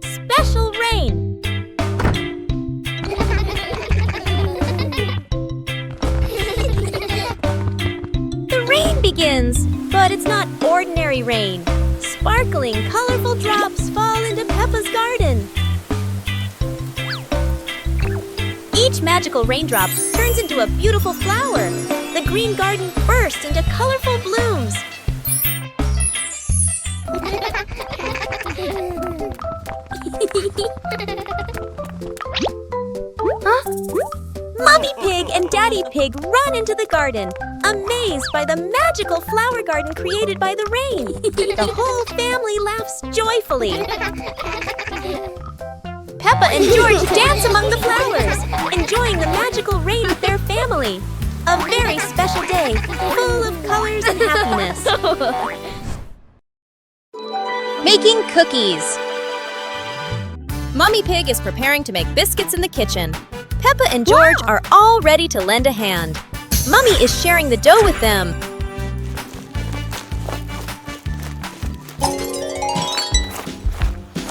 Special rain! The rain begins, but it's not ordinary rain. Sparkling, colorful drops fall into Peppa's garden. Each magical raindrop turns into a beautiful flower. The green garden bursts into colorful blooms. Huh? Mommy Pig and Daddy Pig run into the garden, amazed by the magical flower garden created by the rain. The whole family laughs joyfully. Peppa and George dance among the flowers, enjoying the magical rain with their family. A very special day, full of colors and happiness. Making cookies. Mommy Pig is preparing to make biscuits in the kitchen. Peppa and George are all ready to lend a hand. Mummy is sharing the dough with them.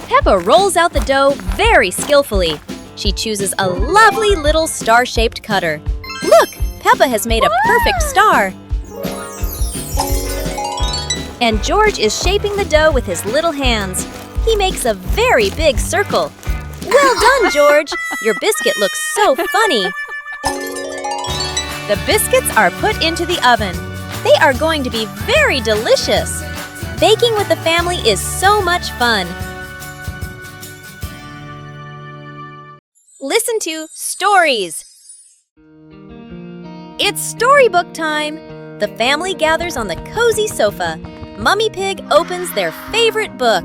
Peppa rolls out the dough very skillfully. She chooses a lovely little star-shaped cutter. Look, Peppa has made a perfect star. And George is shaping the dough with his little hands. He makes a very big circle. Well done, George! Your biscuit looks so funny. The biscuits are put into the oven. They are going to be very delicious. Baking with the family is so much fun. Listen to stories. It's storybook time. The family gathers on the cozy sofa. Mummy Pig opens their favorite book.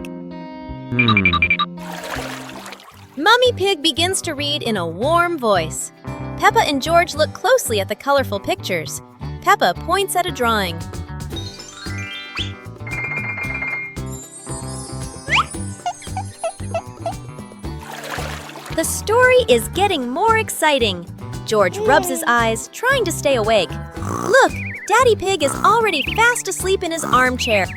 Mummy Pig begins to read in a warm voice. Peppa and George look closely at the colorful pictures. Peppa points at a drawing. The story is getting more exciting. George rubs his eyes, trying to stay awake. Look, Daddy Pig is already fast asleep in his armchair.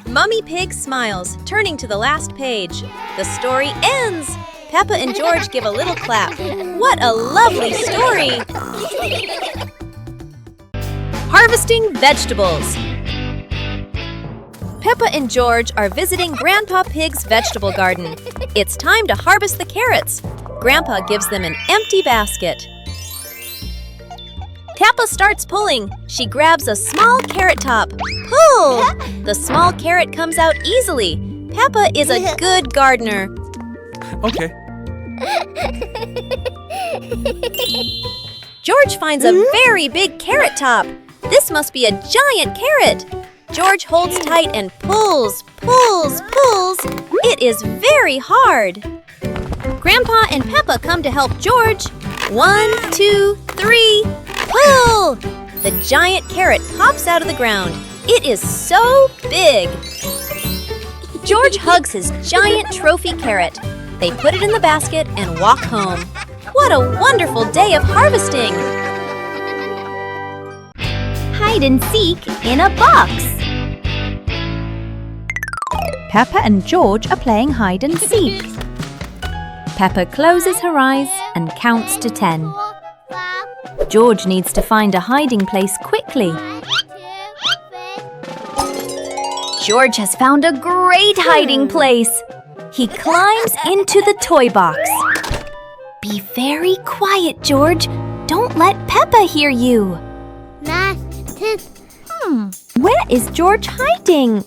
Mummy Pig smiles, turning to the last page. The story ends! Peppa and George give a little clap. What a lovely story! Harvesting vegetables. Peppa and George are visiting Grandpa Pig's vegetable garden. It's time to harvest the carrots. Grandpa gives them an empty basket. Peppa starts pulling. She grabs a small carrot top. Pull! The small carrot comes out easily. Peppa is a good gardener. Okay. George finds a very big carrot top. This must be a giant carrot. George holds tight and pulls, pulls, pulls. It is very hard. Grandpa and Peppa come to help George. 1, 2, 3, pull! The giant carrot pops out of the ground. It is so big. George hugs his giant trophy carrot. They put it in the basket and walk home. What a wonderful day of harvesting! Hide and seek in a box. Peppa and George are playing hide and seek. Peppa closes her eyes and counts to 10. George needs to find a hiding place quickly. George has found a great hiding place. He climbs into the toy box. Be very quiet, George. Don't let Peppa hear you. Where is George hiding?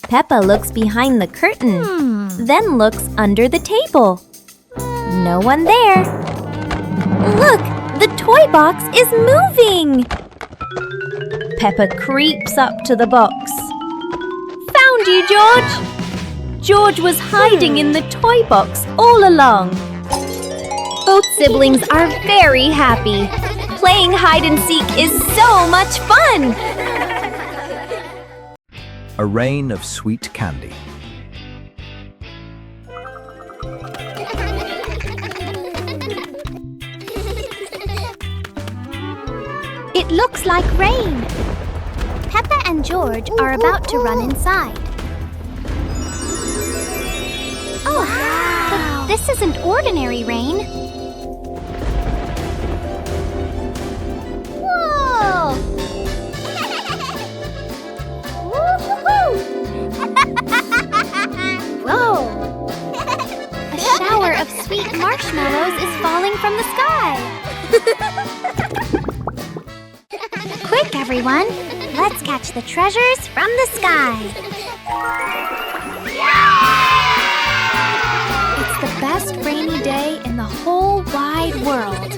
Peppa looks behind the curtain, then looks under the table. No one there. Look, the toy box is moving. Peppa creeps up to the box. Found you, George! George was hiding in the toy box all along. Both siblings are very happy. Playing hide and seek is so much fun! A rain of sweet candy. It looks like rain. and George are about to run inside. Oh, wow! But this isn't ordinary rain. Whoa! Whoa! A shower of sweet marshmallows is falling from the sky. Quick, everyone! Let's catch the treasures from the sky. It's the best rainy day in the whole wide world.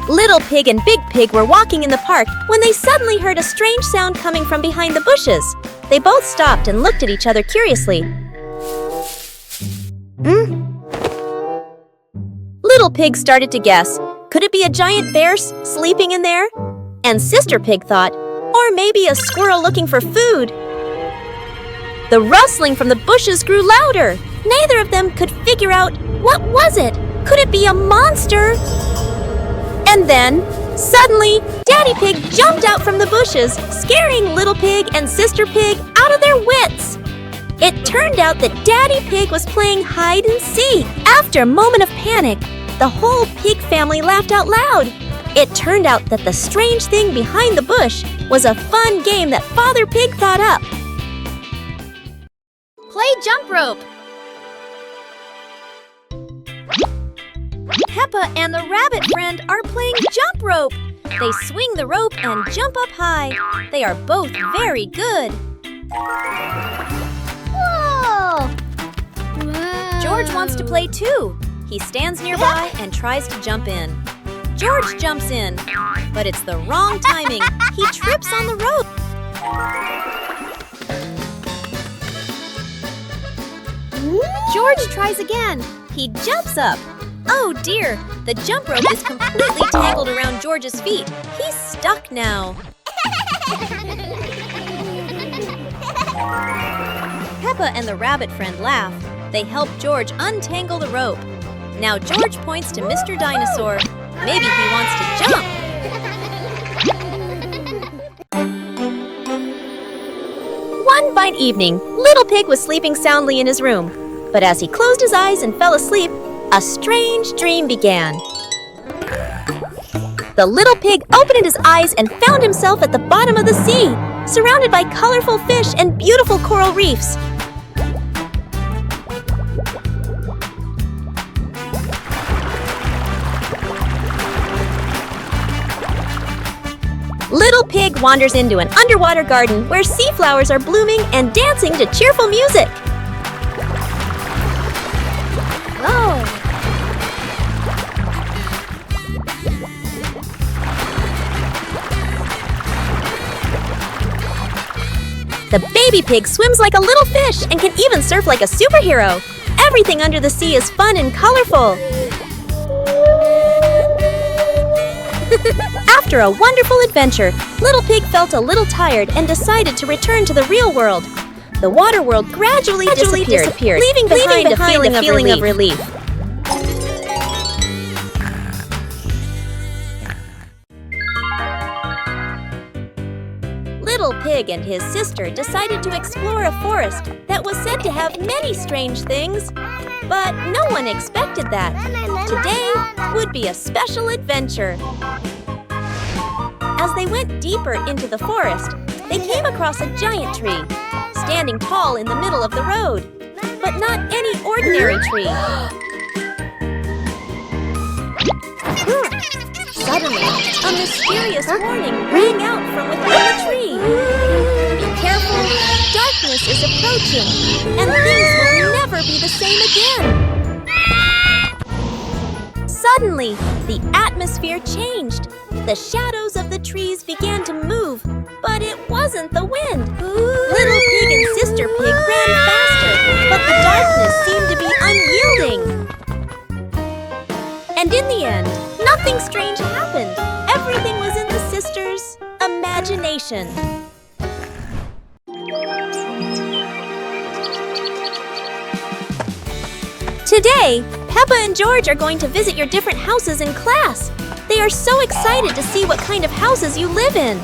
Little Pig and Big Pig were walking in the park when they suddenly heard a strange sound coming from behind the bushes. They both stopped and looked at each other curiously. Little Pig started to guess. Could it be a giant bear sleeping in there? And Sister Pig thought, or maybe a squirrel looking for food. The rustling from the bushes grew louder. Neither of them could figure out what was it. Could it be a monster? And then, suddenly, Daddy Pig jumped out from the bushes, scaring Little Pig and Sister Pig out of their wits. It turned out that Daddy Pig was playing hide and seek. After a moment of panic, the whole pig family laughed out loud. It turned out that the strange thing behind the bush was a fun game that Father Pig thought up. Play jump rope. Peppa and the rabbit friend are playing jump rope. They swing the rope and jump up high. They are both very good. Whoa! George wants to play too. He stands nearby and tries to jump in. George jumps in, but it's the wrong timing. He trips on the rope. George tries again. He jumps up. Oh dear, the jump rope is completely tangled around George's feet. He's stuck now. Peppa and the rabbit friend laugh. They help George untangle the rope. Now George points to Mr. Dinosaur. Maybe he wants to jump. One fine evening, Little Pig was sleeping soundly in his room. But as he closed his eyes and fell asleep, a strange dream began. The little pig opened his eyes and found himself at the bottom of the sea, surrounded by colorful fish and beautiful coral reefs. Little Pig wanders into an underwater garden where sea flowers are blooming and dancing to cheerful music. Whoa! The baby pig swims like a little fish and can even surf like a superhero. Everything under the sea is fun and colorful. After a wonderful adventure, Little Pig felt a little tired and decided to return to the real world. The water world gradually disappeared, leaving behind a feeling of relief. Little Pig and his sister decided to explore a forest that was said to have many strange things. But no one expected that. Today would be a special adventure. As they went deeper into the forest, they came across a giant tree, standing tall in the middle of the road. But not any ordinary tree. Suddenly, a mysterious warning rang out from within the tree. Be careful, darkness is approaching, and things will never be the same again. Suddenly, the atmosphere changed. The shadows of the trees began to move, but it wasn't the wind. Little Pig and Sister Pig ran faster, but the darkness seemed to be unyielding. And in the end, nothing strange happened. Everything was in the sisters' imagination. Today, Peppa and George are going to visit your different houses in class. They are so excited to see what kind of houses you live in.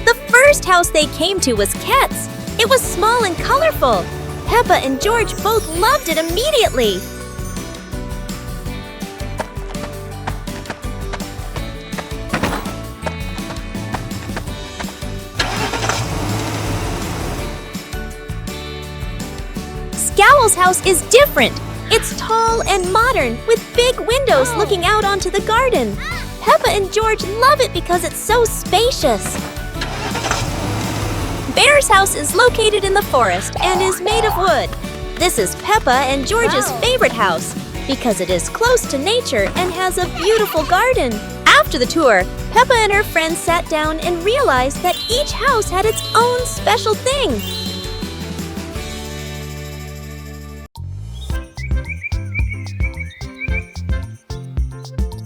The first house they came to was Ket's. It was small and colorful. Peppa and George both loved it immediately. Scowl's house is different. It's tall and modern, with big windows looking out onto the garden. Peppa and George love it because it's so spacious. Bear's house is located in the forest and is made of wood. This is Peppa and George's favorite house because it is close to nature and has a beautiful garden. After the tour, Peppa and her friends sat down and realized that each house had its own special thing.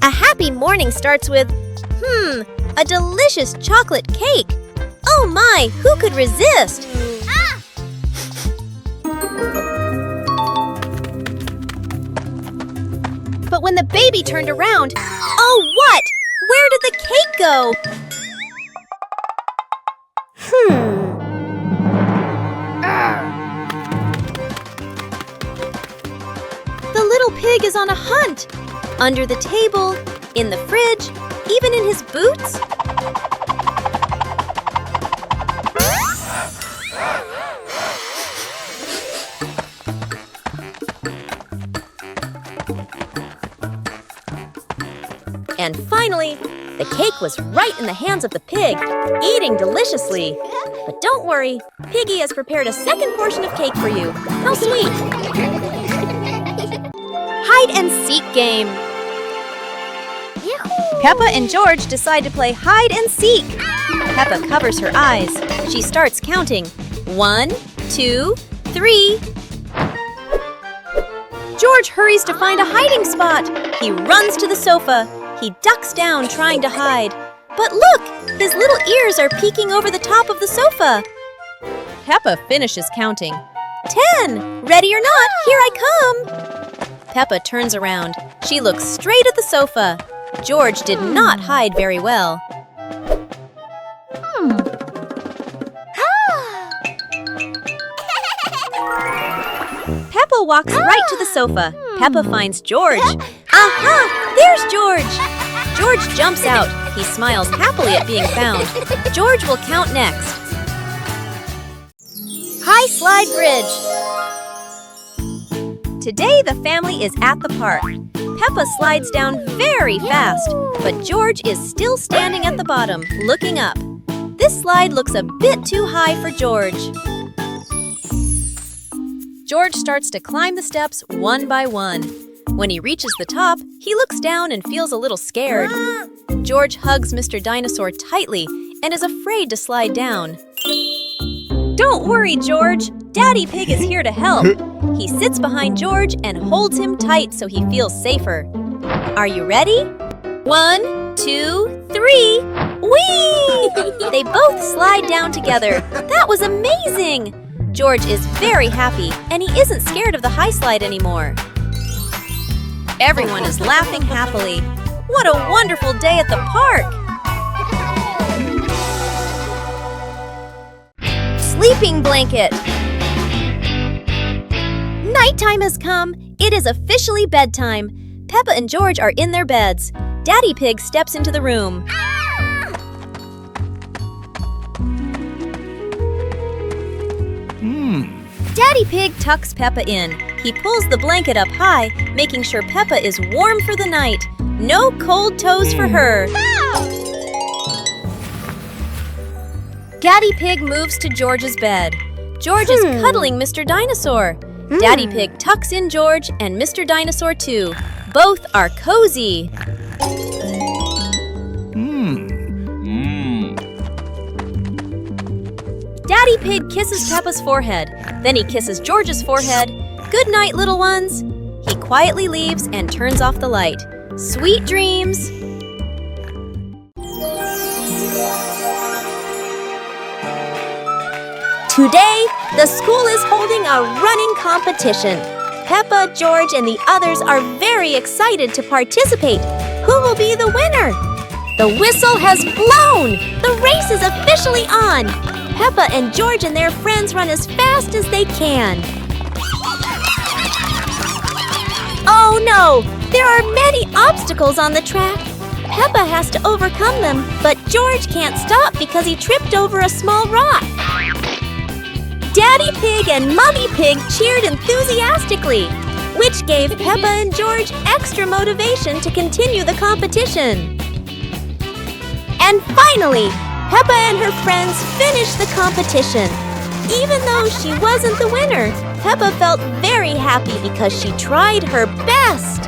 A happy morning starts with, a delicious chocolate cake. Oh my, who could resist? But when the baby turned around, oh what? Where did the cake go? The little pig is on a hunt. Under the table, in the fridge, even in his boots. And finally, the cake was right in the hands of the pig, eating deliciously. But don't worry, Piggy has prepared a second portion of cake for you. How sweet! Hide and seek game. Peppa and George decide to play hide and seek. Peppa covers her eyes. She starts counting. 1, 2, 3. George hurries to find a hiding spot. He runs to the sofa. He ducks down trying to hide. But look, his little ears are peeking over the top of the sofa. Peppa finishes counting. 10! Ready or not, here I come! Peppa turns around. She looks straight at the sofa. George did not hide very well. Peppa walks right to the sofa. Peppa finds George. Aha! There's George! George jumps out. He smiles happily at being found. George will count next. High Slide Bridge. Today the family is at the park. Peppa slides down very fast, but George is still standing at the bottom, looking up. This slide looks a bit too high for George. George starts to climb the steps one by one. When he reaches the top, he looks down and feels a little scared. George hugs Mr. Dinosaur tightly and is afraid to slide down. Don't worry, George. Daddy Pig is here to help. He sits behind George and holds him tight so he feels safer. Are you ready? 1, 2, 3. Whee! They both slide down together. That was amazing! George is very happy and he isn't scared of the high slide anymore. Everyone is laughing happily. What a wonderful day at the park! Sleeping blanket. Nighttime has come. It is officially bedtime. Peppa and George are in their beds. Daddy Pig steps into the room. Daddy Pig tucks Peppa in. He pulls the blanket up high, making sure Peppa is warm for the night. No cold toes for her. Daddy Pig moves to George's bed. George is cuddling Mr. Dinosaur. Daddy Pig tucks in George and Mr. Dinosaur too. Both are cozy. Daddy Pig kisses Peppa's forehead. Then he kisses George's forehead. Good night, little ones. He quietly leaves and turns off the light. Sweet dreams. Today, the school is holding a running competition. Peppa, George, and the others are very excited to participate. Who will be the winner? The whistle has blown! The race is officially on! Peppa and George and their friends run as fast as they can. Oh no! There are many obstacles on the track. Peppa has to overcome them, but George can't stop because he tripped over a small rock. Daddy Pig and Mummy Pig cheered enthusiastically, which gave Peppa and George extra motivation to continue the competition. And finally, Peppa and her friends finished the competition. Even though she wasn't the winner, Peppa felt very happy because she tried her best.